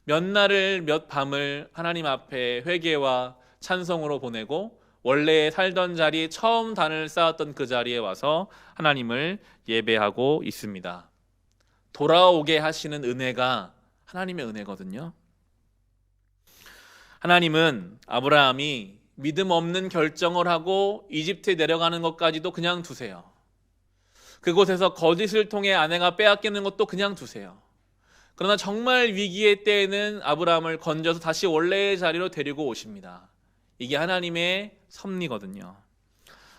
몇 날을 몇 밤을 하나님 앞에 회개와 찬송으로 보내고 원래 살던 자리, 처음 단을 쌓았던 그 자리에 와서 하나님을 예배하고 있습니다. 돌아오게 하시는 은혜가 하나님의 은혜거든요. 하나님은 아브라함이 믿음 없는 결정을 하고 이집트에 내려가는 것까지도 그냥 두세요. 그곳에서 거짓을 통해 아내가 빼앗기는 것도 그냥 두세요. 그러나 정말 위기의 때에는 아브라함을 건져서 다시 원래의 자리로 데리고 오십니다. 이게 하나님의 섭리거든요.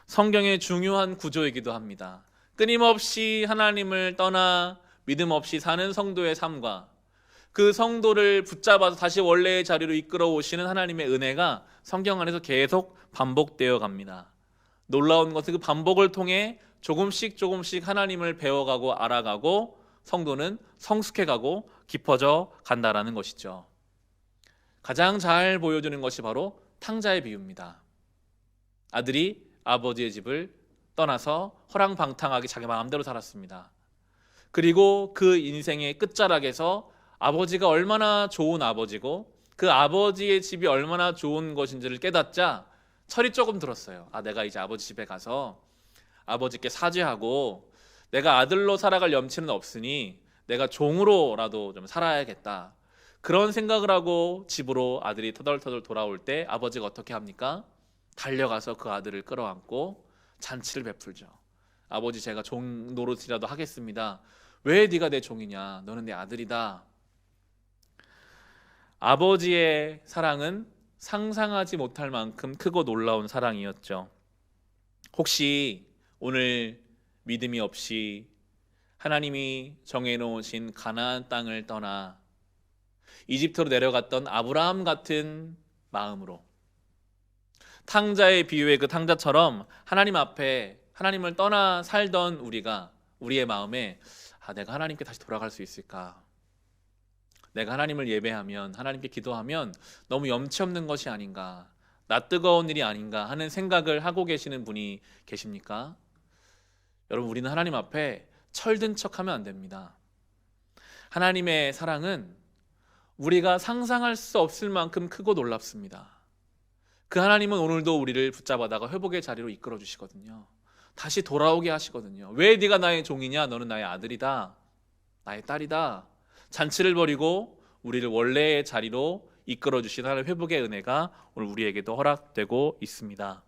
성경의 중요한 구조이기도 합니다. 끊임없이 하나님을 떠나 믿음 없이 사는 성도의 삶과 그 성도를 붙잡아서 다시 원래의 자리로 이끌어 오시는 하나님의 은혜가 성경 안에서 계속 반복되어 갑니다. 놀라운 것은 그 반복을 통해 조금씩 하나님을 배워가고 알아가고 성도는 성숙해가고 깊어져 간다라는 것이죠. 가장 잘 보여주는 것이 바로 탕자의 비유입니다. 아들이 아버지의 집을 떠나서 허랑방탕하게 자기 마음대로 살았습니다. 그리고 그 인생의 끝자락에서 아버지가 얼마나 좋은 아버지고 그 아버지의 집이 얼마나 좋은 것인지를 깨닫자 철이 조금 들었어요. 내가 이제 아버지 집에 가서 아버지께 사죄하고 내가 아들로 살아갈 염치는 없으니 내가 종으로라도 좀 살아야겠다. 그런 생각을 하고 집으로 아들이 터덜터덜 돌아올 때 아버지가 어떻게 합니까? 달려가서 그 아들을 끌어안고 잔치를 베풀죠. 아버지, 제가 종 노릇이라도 하겠습니다. 왜 네가 내 종이냐? 너는 내 아들이다. 아버지의 사랑은 상상하지 못할 만큼 크고 놀라운 사랑이었죠. 혹시 오늘 믿음이 없이 하나님이 정해놓으신 가나안 땅을 떠나 이집트로 내려갔던 아브라함 같은 마음으로 탕자의 비유의 그 탕자처럼 하나님 앞에 하나님을 떠나 살던 우리가 우리의 마음에 내가 하나님께 다시 돌아갈 수 있을까? 내가 하나님을 예배하면, 하나님께 기도하면 너무 염치 없는 것이 아닌가, 나 뜨거운 일이 아닌가 하는 생각을 하고 계시는 분이 계십니까? 여러분, 우리는 하나님 앞에 철든 척하면 안 됩니다. 하나님의 사랑은 우리가 상상할 수 없을 만큼 크고 놀랍습니다. 그 하나님은 오늘도 우리를 붙잡아다가 회복의 자리로 이끌어 주시거든요. 다시 돌아오게 하시거든요. 왜 네가 나의 종이냐? 너는 나의 아들이다, 나의 딸이다. 잔치를 벌이고 우리를 원래의 자리로 이끌어 주신 하나님의 회복의 은혜가 오늘 우리에게도 허락되고 있습니다.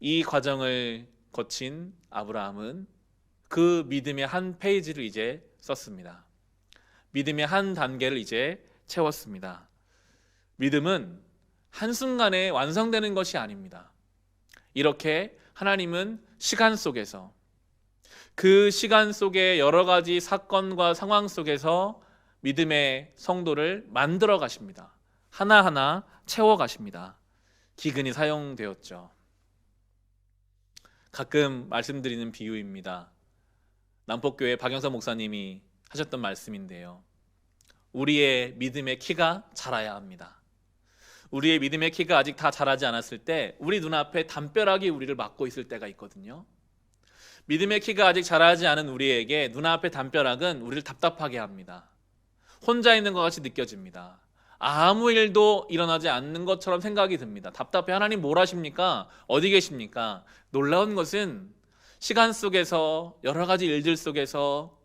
이 과정을 거친 아브라함은 그 믿음의 한 페이지를 이제 썼습니다. 믿음의 한 단계를 이제 채웠습니다. 믿음은 한순간에 완성되는 것이 아닙니다. 이렇게 하나님은 시간 속에서, 그 시간 속에 여러 가지 사건과 상황 속에서 믿음의 성도를 만들어 가십니다. 하나하나 채워 가십니다. 기근이 사용되었죠. 가끔 말씀드리는 비유입니다. 남포교회 박영선 목사님이 하셨던 말씀인데요. 우리의 믿음의 키가 자라야 합니다. 우리의 믿음의 키가 아직 다 자라지 않았을 때 우리 눈앞에 담벼락이 우리를 막고 있을 때가 있거든요. 믿음의 키가 아직 자라지 않은 우리에게 눈앞의 담벼락은 우리를 답답하게 합니다. 혼자 있는 것 같이 느껴집니다. 아무 일도 일어나지 않는 것처럼 생각이 듭니다. 답답해. 하나님 뭘 하십니까? 어디 계십니까? 놀라운 것은 시간 속에서, 여러 가지 일들 속에서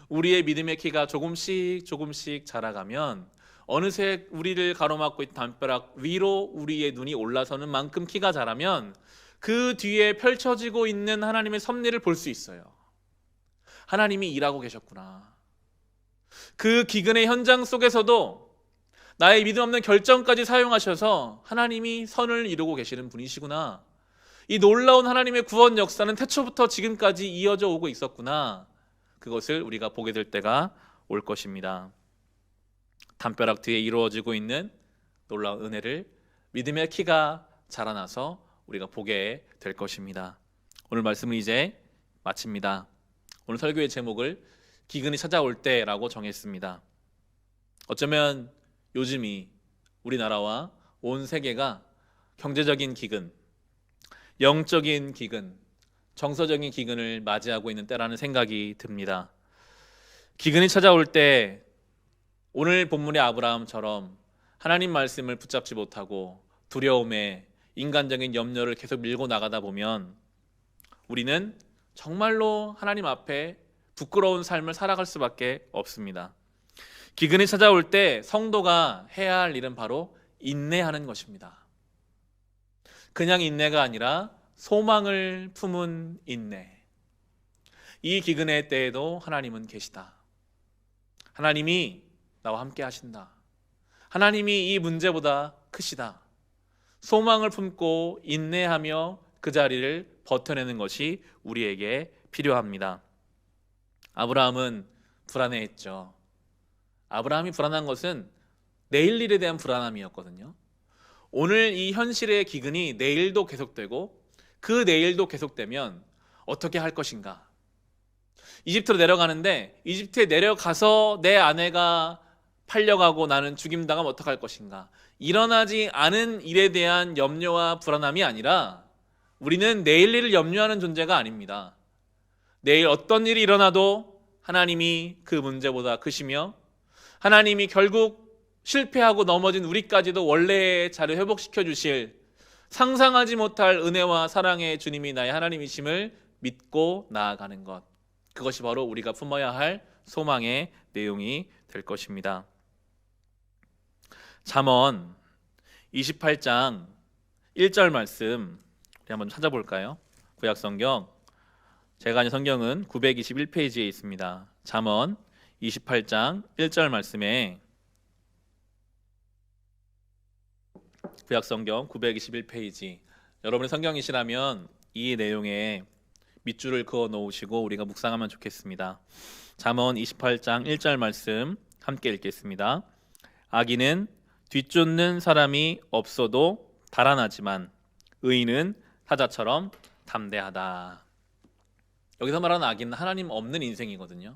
우리의 믿음의 키가 조금씩 자라가면 어느새 우리를 가로막고 있는 담벼락 위로 우리의 눈이 올라서는 만큼 키가 자라면 그 뒤에 펼쳐지고 있는 하나님의 섭리를 볼 수 있어요. 하나님이 일하고 계셨구나. 그 기근의 현장 속에서도 나의 믿음 없는 결정까지 사용하셔서 하나님이 선을 이루고 계시는 분이시구나. 이 놀라운 하나님의 구원 역사는 태초부터 지금까지 이어져 오고 있었구나. 그것을 우리가 보게 될 때가 올 것입니다. 담벼락 뒤에 이루어지고 있는 놀라운 은혜를 믿음의 키가 자라나서 우리가 보게 될 것입니다. 오늘 말씀을 이제 마칩니다. 오늘 설교의 제목을 기근이 찾아올 때라고 정했습니다. 어쩌면 요즘이 우리나라와 온 세계가 경제적인 기근, 영적인 기근, 정서적인 기근을 맞이하고 있는 때라는 생각이 듭니다. 기근이 찾아올 때 오늘 본문의 아브라함처럼 하나님 말씀을 붙잡지 못하고 두려움에 인간적인 염려를 계속 밀고 나가다 보면 우리는 정말로 하나님 앞에 부끄러운 삶을 살아갈 수밖에 없습니다. 기근이 찾아올 때 성도가 해야 할 일은 바로 인내하는 것입니다. 그냥 인내가 아니라 소망을 품은 인내. 이 기근의 때에도 하나님은 계시다. 하나님이 나와 함께 하신다. 하나님이 이 문제보다 크시다. 소망을 품고 인내하며 그 자리를 버텨내는 것이 우리에게 필요합니다. 아브라함은 불안해했죠. 아브라함이 불안한 것은 내일 일에 대한 불안함이었거든요. 오늘 이 현실의 기근이 내일도 계속되고 그 내일도 계속되면 어떻게 할 것인가? 이집트로 내려가는데 이집트에 내려가서 내 아내가 팔려가고 나는 죽임당하면 어떡할 것인가? 일어나지 않은 일에 대한 염려와 불안함이 아니라 우리는 내일 일을 염려하는 존재가 아닙니다. 내일 어떤 일이 일어나도 하나님이 그 문제보다 크시며 하나님이 결국 실패하고 넘어진 우리까지도 원래의 자리를 회복시켜 주실 상상하지 못할 은혜와 사랑의 주님이 나의 하나님이심을 믿고 나아가는 것. 그것이 바로 우리가 품어야 할 소망의 내용이 될 것입니다. 잠언 28장 1절 말씀 우리 한번 찾아볼까요? 구약성경, 제가 가진 성경은 921페이지에 있습니다. 잠언 28장 1절 말씀에 구약성경 921페이지, 여러분의 성경이시라면 이 내용에 밑줄을 그어 놓으시고 우리가 묵상하면 좋겠습니다. 잠언 28장 1절 말씀 함께 읽겠습니다. 악인은 뒤쫓는 사람이 없어도 달아나지만 의인은 사자처럼 담대하다. 여기서 말하는 악인은 하나님 없는 인생이거든요.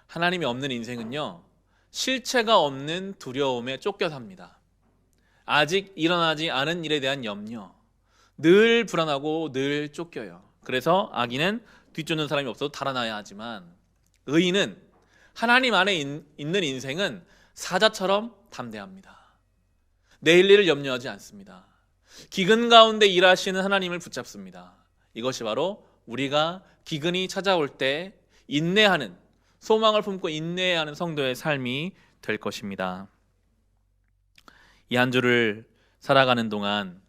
하나님이 없는 인생은요, 실체가 없는 두려움에 쫓겨 삽니다. 아직 일어나지 않은 일에 대한 염려, 늘 불안하고 늘 쫓겨요. 그래서 악인은 뒤쫓는 사람이 없어도 달아나야 하지만, 의인은 하나님 안에 있는 인생은 사자처럼 담대합니다. 내일 일을 염려하지 않습니다. 기근 가운데 일하시는 하나님을 붙잡습니다. 이것이 바로 우리가 기근이 찾아올 때 인내하는, 소망을 품고 인내하는 성도의 삶이 될 것입니다. 이 한 주를 살아가는 동안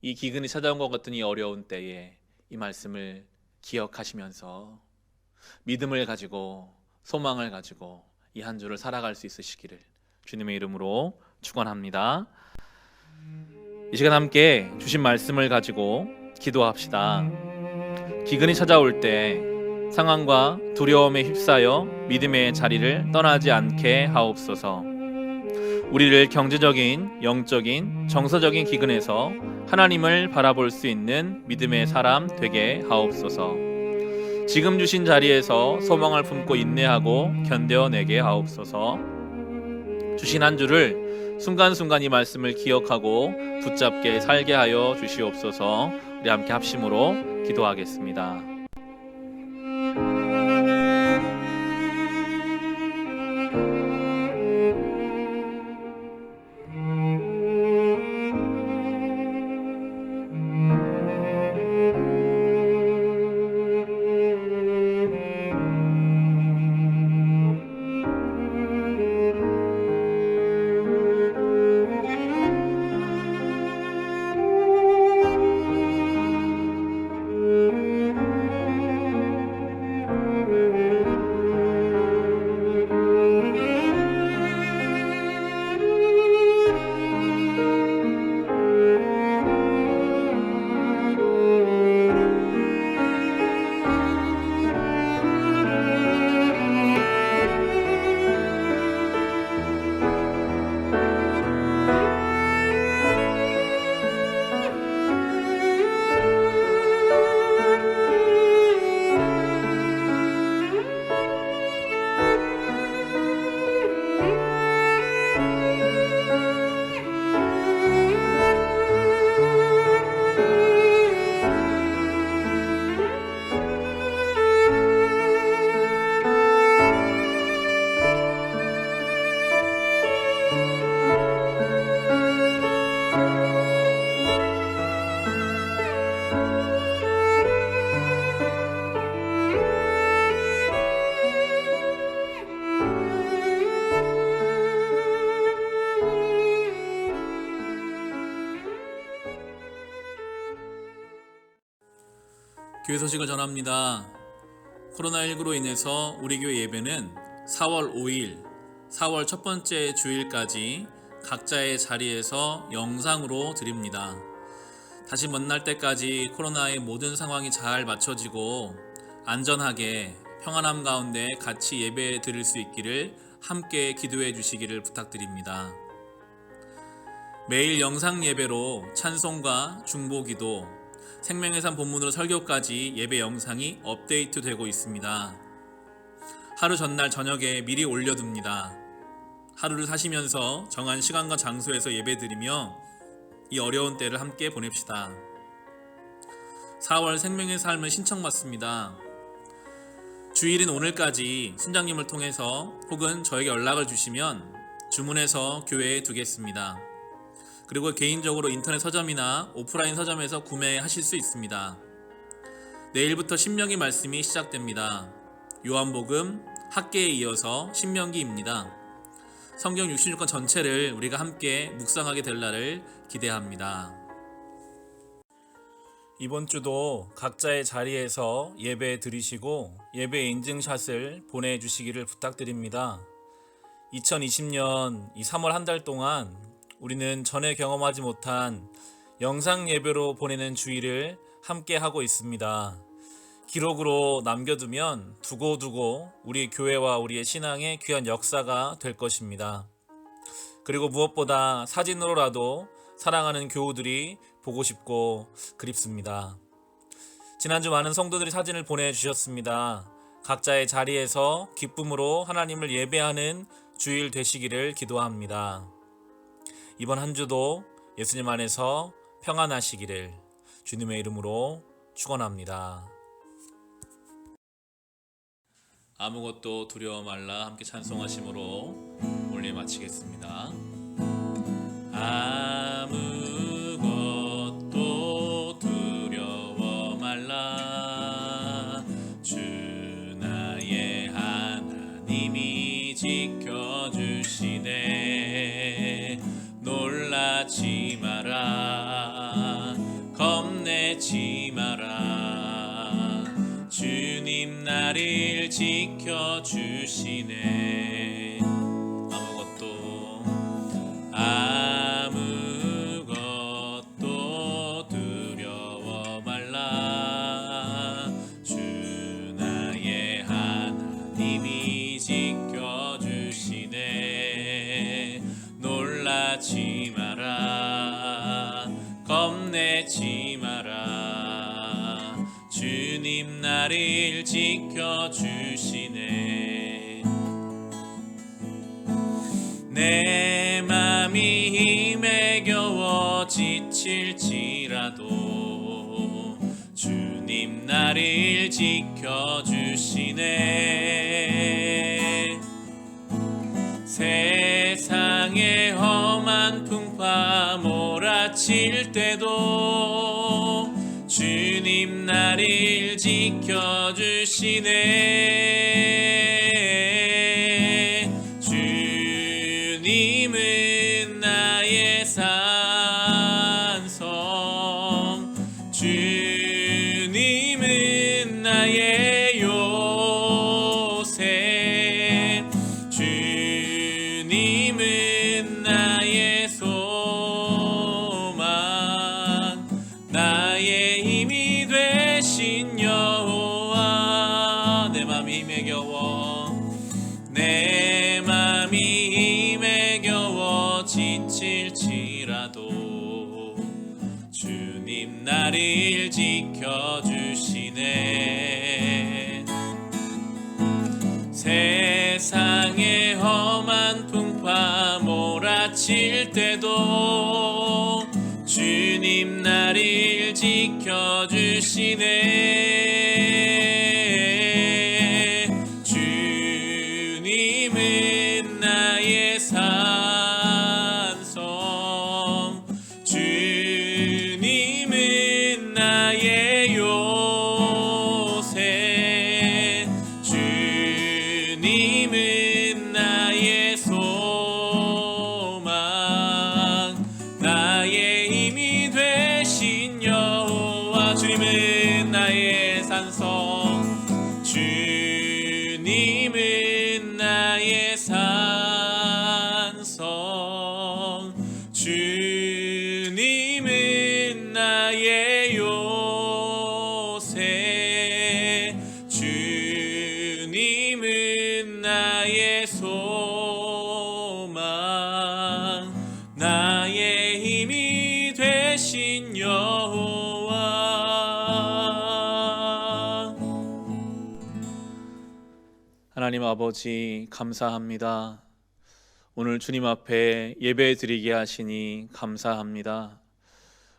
이 기근이 찾아온 것 같은 이 어려운 때에 이 말씀을 기억하시면서 믿음을 가지고 소망을 가지고 이 한 주를 살아갈 수 있으시기를 주님의 이름으로 축원합니다. 이 시간 함께 주신 말씀을 가지고 기도합시다. 기근이 찾아올 때 상황과 두려움에 휩싸여 믿음의 자리를 떠나지 않게 하옵소서. 우리를 경제적인, 영적인, 정서적인 기근에서 하나님을 바라볼 수 있는 믿음의 사람 되게 하옵소서. 지금 주신 자리에서 소망을 품고 인내하고 견뎌내게 하옵소서. 주신 한 주를 순간순간 이 말씀을 기억하고 붙잡게 살게 하여 주시옵소서. 우리 함께 합심으로 기도하겠습니다. 교회 소식을 전합니다. 코로나19로 인해서 우리 교회 예배는 4월 5일, 4월 첫 번째 주일까지 각자의 자리에서 영상으로 드립니다. 다시 만날 때까지 코로나의 모든 상황이 잘 맞춰지고 안전하게 평안함 가운데 같이 예배 드릴 수 있기를 함께 기도해 주시기를 부탁드립니다. 매일 영상 예배로 찬송과 중보기도, 생명의 삶 본문으로 설교까지 예배 영상이 업데이트되고 있습니다. 하루 전날 저녁에 미리 올려둡니다. 하루를 사시면서 정한 시간과 장소에서 예배드리며 이 어려운 때를 함께 보냅시다. 4월 생명의 삶을 신청받습니다. 주일인 오늘까지 순장님을 통해서 혹은 저에게 연락을 주시면 주문해서 교회에 두겠습니다. 그리고 개인적으로 인터넷 서점이나 오프라인 서점에서 구매하실 수 있습니다. 내일부터 신명기 말씀이 시작됩니다. 요한복음, 학계에 이어서 신명기입니다. 성경 66권 전체를 우리가 함께 묵상하게 될 날을 기대합니다. 이번 주도 각자의 자리에서 예배 드리시고 예배 인증샷을 보내주시기를 부탁드립니다. 2020년 이 3월 한 달 동안 우리는 전에 경험하지 못한 영상 예배로 보내는 주일을 함께 하고 있습니다. 기록으로 남겨두면 두고두고 우리 교회와 우리의 신앙의 귀한 역사가 될 것입니다. 그리고 무엇보다 사진으로라도 사랑하는 교우들이 보고 싶고 그립습니다. 지난주 많은 성도들이 사진을 보내주셨습니다. 각자의 자리에서 기쁨으로 하나님을 예배하는 주일 되시기를 기도합니다. 이번 한 주도 예수님 안에서 평안하시기를 주님의 이름으로 축원합니다. 아무것도 두려워 말라 함께 찬송하심으로 올려 마치겠습니다. 아무것도 두려워 말라 주 나의 하나님이 지켜주시네 놀라지 마라 겁내지 마라 주님 나를 지켜주시네 아무것도 두려워 말라 주 나의 하나님이 지켜주시네 놀라지 마라 겁내지 마라 주님 나를 지켜주시네 내 맘이 힘에 겨워 지칠지라도 주님 나를 지켜주시네 세상의 험한 풍파 몰아칠 때도 주님 나를 지켜주시네 주님은 나의 산성 주님은 나의 요새 주님은 나의 소망 나의 힘이 되신 여호와 내 맘이 힘에 겨워 내 맘이 힘에 겨워 지칠지라도 주님 나를 지켜주시네 세상의 험한 풍파 몰아칠 때도 주님 나를 지켜주시네 주님은 나의 산성 주님은 나의 요새 주님은 나의 소망 나의 힘이 되신 여호와 주님은 나의 산성 주님은 나의 산성 주님은 나의 요새 주님은 나의 소망 나의 힘이 되신 여호와 하나님 아버지 감사합니다. 오늘 주님 앞에 예배 드리게 하시니 감사합니다.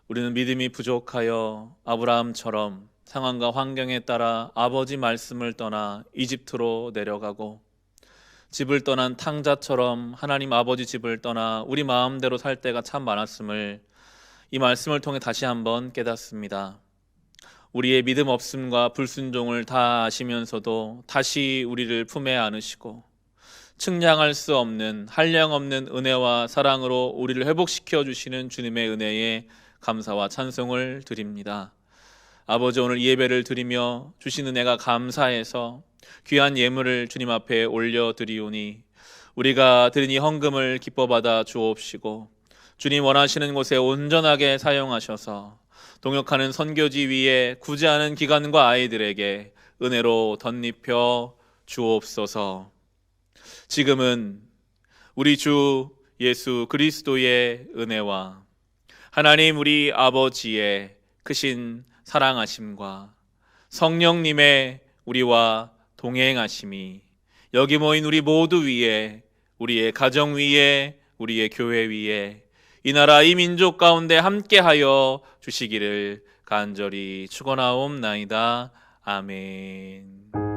우리는 믿음이 부족하여 아브라함처럼 상황과 환경에 따라 아버지 말씀을 떠나 이집트로 내려가고 집을 떠난 탕자처럼 하나님 아버지 집을 떠나 우리 마음대로 살 때가 참 많았음을 이 말씀을 통해 다시 한번 깨닫습니다. 우리의 믿음 없음과 불순종을 다 아시면서도 다시 우리를 품에 안으시고 측량할 수 없는 한량없는 은혜와 사랑으로 우리를 회복시켜 주시는 주님의 은혜에 감사와 찬송을 드립니다. 아버지 오늘 예배를 드리며 주신 은혜가 감사해서 귀한 예물을 주님 앞에 올려드리오니 우리가 드린 이 헌금을 기뻐 받아 주옵시고 주님 원하시는 곳에 온전하게 사용하셔서 동역하는 선교지 위에 굳이 않은 기관과 아이들에게 은혜로 덧입혀 주옵소서. 지금은 우리 주 예수 그리스도의 은혜와 하나님 우리 아버지의 크신 사랑하심과 성령님의 우리와 동행하심이 여기 모인 우리 모두 위에, 우리의 가정 위에, 우리의 교회 위에, 이 나라 이 민족 가운데 함께하여 주시기를 간절히 축원하옵나이다. 아멘.